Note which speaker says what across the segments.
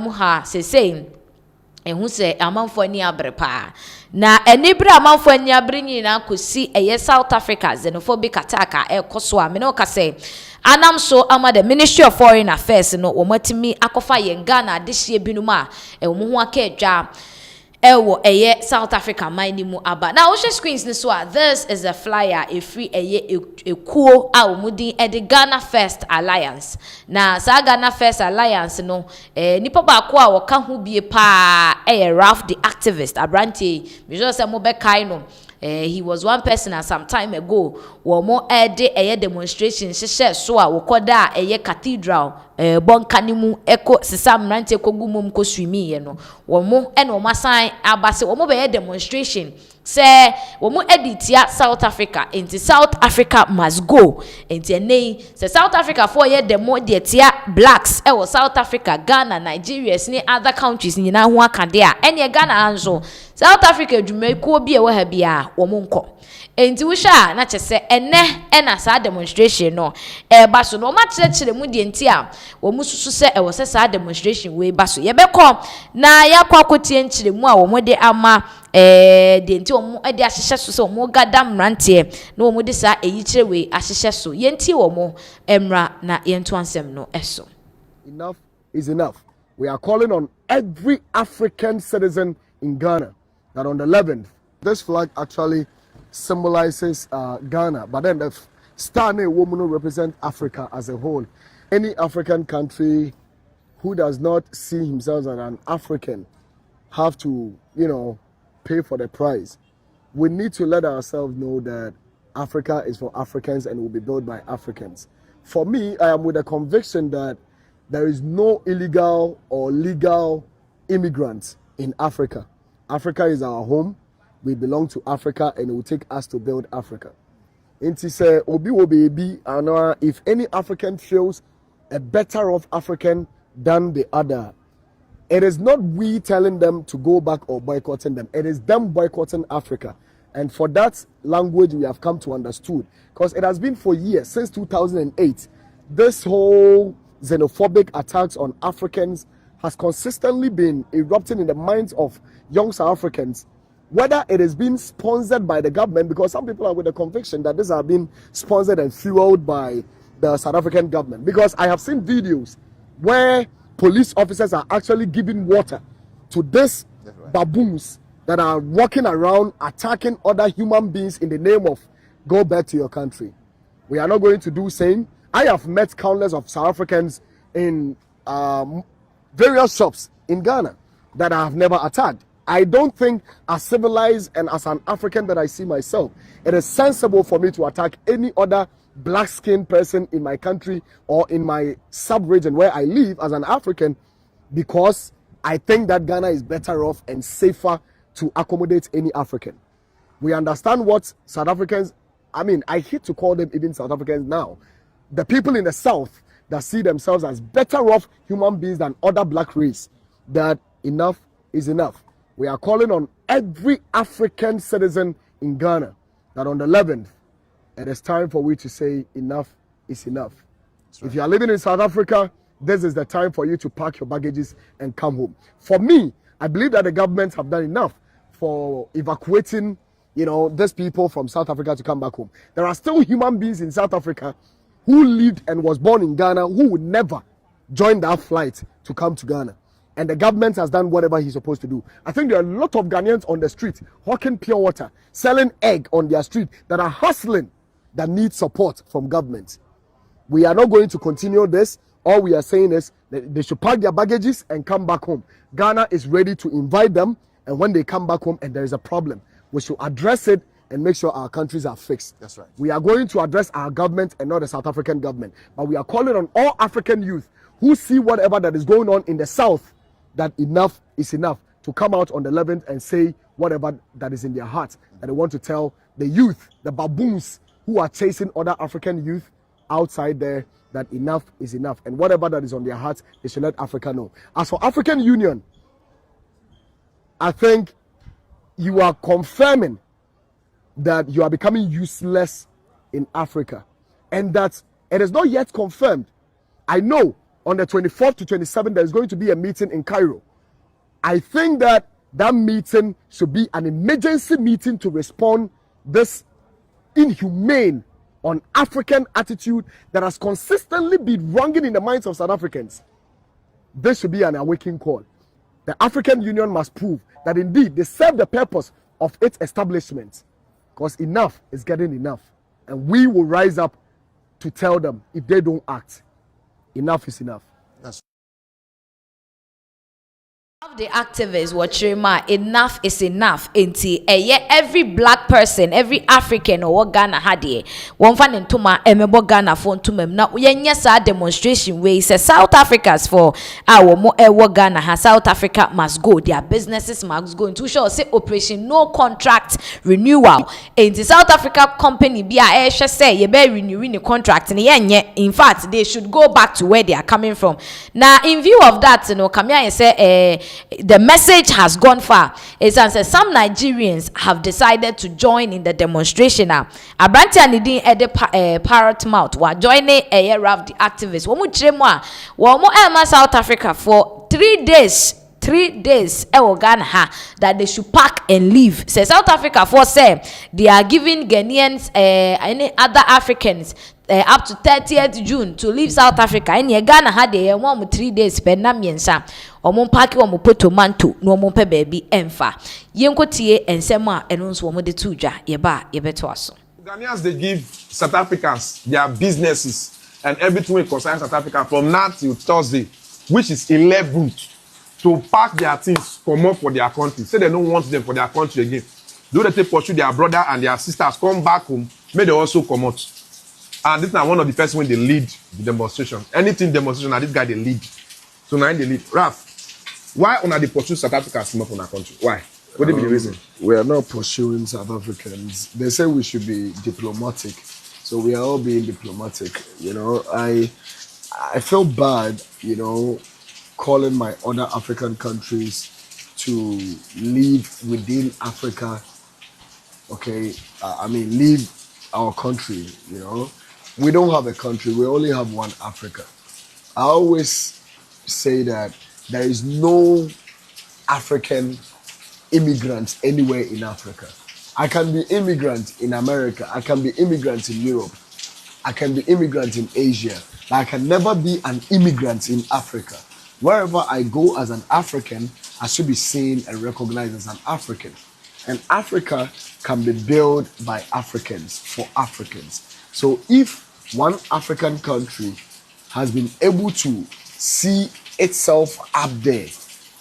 Speaker 1: mu ha sesei who say a man for near brepa. Na enibra man for near bringing na kusi a South Africa xenophobic attack a koswa minoka say. Anam so ama the Ministry of Foreign Affairs no omotimi akofa yen Ghana this year binuma e omo ho akedwa ewo eye South Africa mine mu aba. Now we screens this one. This is a flyer a free eye ekuo a omudi e the Ghana First Alliance. Na sa Ghana First Alliance no nipa ba ko a woka ho bie pa Ralph the activist abrantie me just say mo be kai no. He was one person at some time ago. Womo ede eye demonstration hyehyɛ so a wokoda eye cathedral bonkanimu eko sesam rante kogumum ko swimi ye no. Womo ene omasan abase womo be demonstration say womo editia South Africa into South Africa must go into nei say South Africa for ye demo de tia blacks e South Africa, Ghana, Nigeria ni other countries nyina ho akade a ene Ghana anso South Africa dwumekuo bi e wo ha bia womo nko enti wo sha na kyese ene na sa demonstration no ba so no ma kyerɛkyerɛ mu de enti a womo susu se e wo se sa demonstration we ba so ye bekɔ na yakwa kotie nkyerɛ mu a womo de ama de enti womo de ahyehye so se womo gada mrantie na womo de sa eyi kyerɛ we ahyehye so ye enti womo emra na ye nto ansem no eso.
Speaker 2: Enough is enough. We are calling on every African citizen in Ghana that on the 11th, this flag actually symbolizes Ghana, but then the star name woman represent Africa as a whole. Any African country who does not see himself as an African have to, pay for the price. We need to let ourselves know that Africa is for Africans and will be built by Africans. For me, I am with a conviction that there is no illegal or legal immigrants in Africa. Africa is our home. We belong to Africa and it will take us to build Africa. Inti say obi wo baby and if any African feels a better off African than the other, it is not we telling them to go back or boycotting them. It is them boycotting Africa. And for that language we have come to understood, because it has been for years, since 2008, this whole xenophobic attacks on Africans has consistently been erupting in the minds of young South Africans, whether it is being sponsored by the government, because some people are with the conviction that these are being sponsored and fueled by the South African government. Because I have seen videos where police officers are actually giving water to these baboons that are walking around attacking other human beings in the name of go back to your country. We are not going to do same. I have met countless of South Africans in various shops in Ghana that I have never attacked. I don't think as civilized and as an African that I see myself, it is sensible for me to attack any other black-skinned person in my country or in my sub-region where I live as an African, because I think that Ghana is better off and safer to accommodate any African. We understand what South Africans, I hate to call them even South Africans now, the people in the South that see themselves as better off human beings than other black race, that enough is enough. We are calling on every African citizen in Ghana that on the 11th, it is time for we to say enough is enough. Right. If you are living in South Africa, this is the time for you to pack your baggages and come home. For me, I believe that the governments have done enough for evacuating, these people from South Africa to come back home. There are still human beings in South Africa who lived and was born in Ghana who would never join that flight to come to Ghana. And the government has done whatever he's supposed to do. I think there are a lot of Ghanaians on the street hawking pure water, selling egg on their street, that are hustling, that need support from government. We are not going to continue this. All we are saying is that they should pack their baggages and come back home. Ghana is ready to invite them, and when they come back home and there is a problem, we should address it and make sure our countries are fixed.
Speaker 3: That's right.
Speaker 2: We are going to address our government and not the South African government. But we are calling on all African youth who see whatever that is going on in the South, that enough is enough, to come out on the 11th and say whatever that is in their heart. And they want to tell the youth, the baboons who are chasing other African youth outside there, that enough is enough. And whatever that is on their hearts, they should let Africa know. As for African Union, I think you are confirming that you are becoming useless in Africa, and that it is not yet confirmed. I know on the 24th to 27th, there's going to be a meeting in Cairo. I think that meeting should be an emergency meeting to respond this inhumane on African attitude that has consistently been wronging in the minds of South Africans. This should be an awakening call. The African Union must prove that indeed they serve the purpose of its establishment, because enough is getting enough, and we will rise up to tell them if they don't act, enough is enough. That's
Speaker 1: the activists watching enough is enough. Every black person, every African or Ghana had one fan into my emebo Ghana phone to mem. Now yes, our demonstration way says South Africa's for our more Ghana has South Africa must go. Their businesses must go into show say operation no contract renewal. In the South Africa company be a say you be renewing the contract in fact they should go back to where they are coming from. Now in view of that, you know, Kamia say the message has gone far. It's as some Nigerians have decided to join in the demonstration now. Abranti anidi parrot mouth wa joining a raft the activists. Womu South Africa for 3 days. 3 days Ghana that they should pack and leave. Say South Africa for say they are giving Ghanaians any other Africans up to 30th June to leave South Africa. And Ghana had they 3 days per namiensa. Omo paki omo poto manto no omo pe baby emfa. Yenko tie ensema enonso omo de tuja yeba yebeto aso.
Speaker 3: Ghanaians they give South Africans their businesses and everything will concern South Africa from now till Thursday, which is 11th. To pack their things, come up for their country. Say they don't want them for their country again. Do they pursue their brother and their sisters, come back home, may they also come out. And this is one of the first when they lead the demonstration. Anything demonstration, and this guy they lead. So now they lead. Raf, why on they pursue South Africans come up from our country? Why? What would be the reason?
Speaker 2: We are not pursuing South Africans. They say we should be diplomatic. So we are all being diplomatic. You know, I feel bad, you know, calling my other African countries to live within Africa. Okay, I mean, leave our country, you know. We don't have a country, we only have one Africa. I always say that there is no African immigrant anywhere in Africa. I can be immigrant in America, I can be immigrant in Europe, I can be immigrant in Asia, but I can never be an immigrant in Africa. Wherever I go as an African, I should be seen and recognized as an African. And Africa can be built by Africans for Africans. So if one African country has been able to see itself up there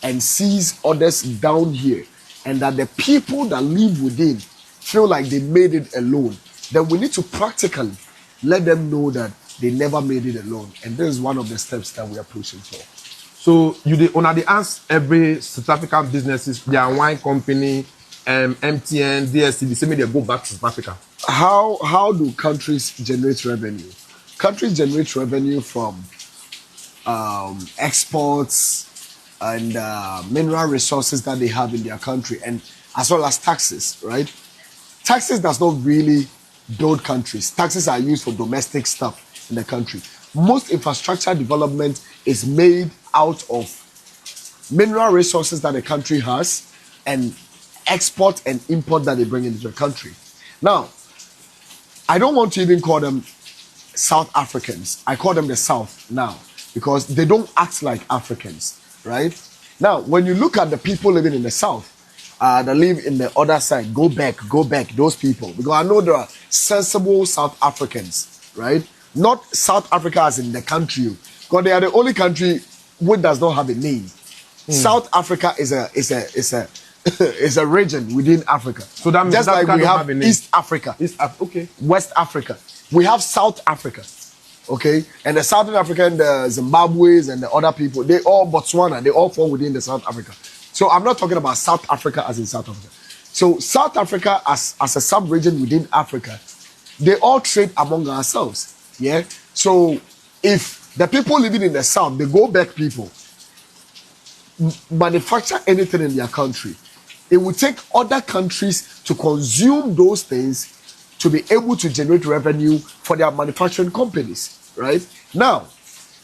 Speaker 2: and sees others down here, and that the people that live within feel like they made it alone, then we need to practically let them know that they never made it alone. And this is one of the steps that we are pushing for.
Speaker 3: So you on the ask every South African businesses, their wine company, MTN, DSC, they say they go back to South Africa.
Speaker 2: How do countries generate revenue? Countries generate revenue from exports and mineral resources that they have in their country, and as well as taxes, right? Taxes does not really build countries. Taxes are used for domestic stuff in the country. Most infrastructure development is made out of mineral resources that the country has and export and import that they bring into the country. Now, I don't want to even call them South Africans. I call them the South now because they don't act like Africans, right? Now, when you look at the people living in the South, that live in the other side, go back, those people. Because I know there are sensible South Africans, right? Not South Africa as in the country, because they are the only country which does not have a name. South Africa is a region within Africa. So that means just like we have East Africa,
Speaker 3: okay,
Speaker 2: West Africa, we have South Africa, okay, and the Southern Africa and the Zimbabweans and the other people, they all Botswana, they all fall within the South Africa. So I'm not talking about South Africa as in South Africa. So South Africa as a sub-region within Africa, they all trade among ourselves. Yeah. So if the people living in the South, the go back people, manufacture anything in their country, it will take other countries to consume those things to be able to generate revenue for their manufacturing companies, right? Now,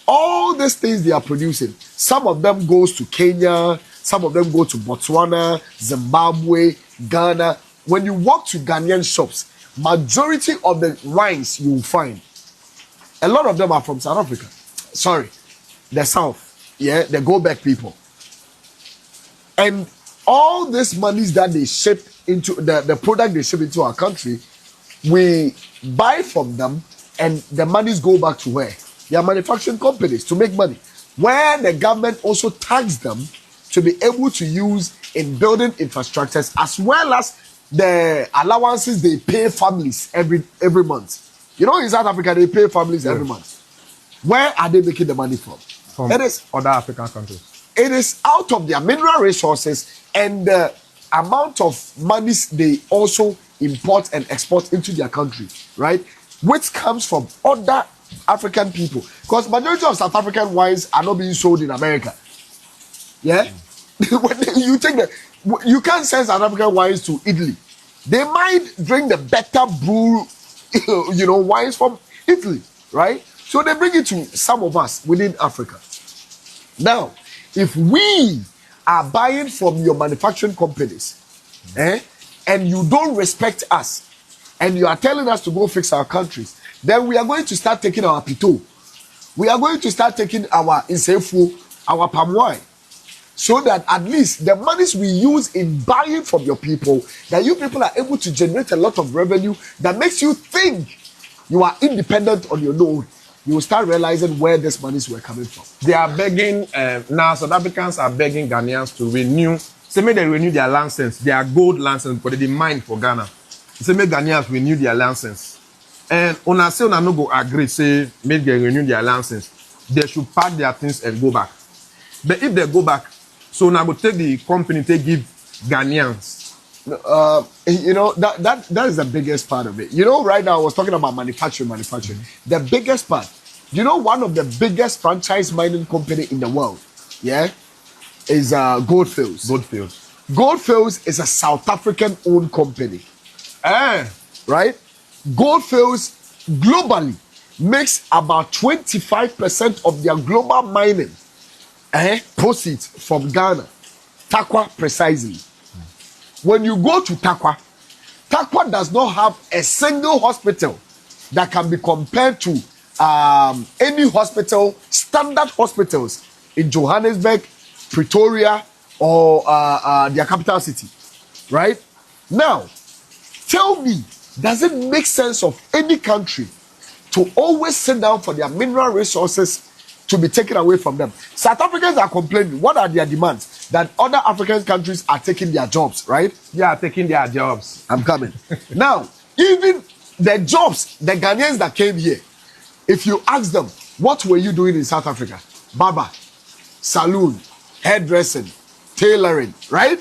Speaker 2: all these things they are producing, some of them goes to Kenya, some of them go to Botswana, Zimbabwe, Ghana. When you walk to Ghanaian shops, majority of the wines you will find, a lot of them are from South Africa. Sorry, the South. Yeah, the go back people. And all these monies that they ship into the product they ship into our country, we buy from them, and the monies go back to where? Their manufacturing companies to make money. Where the government also tax them to be able to use in building infrastructures, as well as the allowances they pay families every month. You know, in South Africa, they pay families every month. Where are they making the money from?
Speaker 3: From other African countries.
Speaker 2: It is out of their mineral resources and the amount of monies they also import and export into their country, right? Which comes from other African people. Because majority of South African wines are not being sold in America. Yeah? You can't send South African wines to Italy. They might drink the better brew, wines from Italy, right? So they bring it to some of us within Africa. Now, if we are buying from your manufacturing companies, and you don't respect us, and you are telling us to go fix our countries, then we are going to start taking our pito. We are going to start taking our insefu, our palm wine, so that at least the monies we use in buying from your people, that you people are able to generate a lot of revenue that makes you think you are independent on your own. You will start realizing where these monies were coming from.
Speaker 3: They are begging, now South Africans are begging Ghanaians to renew. Say, may they renew their license, their gold license, because they demand for Ghana. Say, may Ghanaians renew their license. And when I say on no go agree, say, may they renew their license, they should pack their things and go back. But if they go back, so now go take the company, they give Ghanaians.
Speaker 2: That is the biggest part of it. Right now I was talking about manufacturing. The biggest part, one of the biggest franchise mining company in the world, is Goldfields. Goldfields is a South African owned company. Right? Goldfields globally makes about 25% of their global mining proceeds from Ghana. Takwa precisely. When you go to Takwa does not have a single hospital that can be compared to any hospital, standard hospitals in Johannesburg, Pretoria, or their capital city. Right? Now, tell me, does it make sense of any country to always sit down for their mineral resources to be taken away from them? South Africans are complaining. What are their demands? That other African countries are taking their jobs, right?
Speaker 3: Yeah, taking their jobs.
Speaker 2: I'm coming. Now, even the jobs, the Ghanaians that came here, if you ask them, what were you doing in South Africa? Barber, saloon, hairdressing, tailoring, right?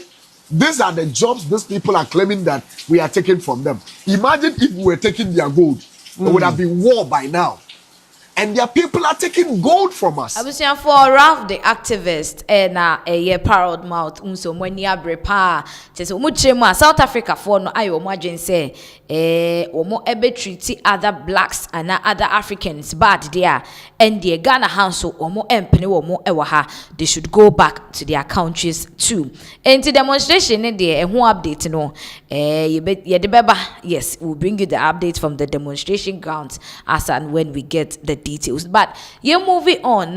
Speaker 2: These are the jobs these people are claiming that we are taking from them. Imagine if we were taking their gold. There would have been war by now. And their people are taking gold from us.
Speaker 1: I was saying for Ralph the activist and a proud mouth unso mweni abrepa just umuchema South Africa for no ayo imagine say omo ebe treat other blacks and other Africans bad there and the Ghana hanso omo empene omo ewa ha they should go back to their countries too. And the demonstration in there who update no yes, we'll bring you the update from the demonstration grounds as and when we get the details. But you're moving on.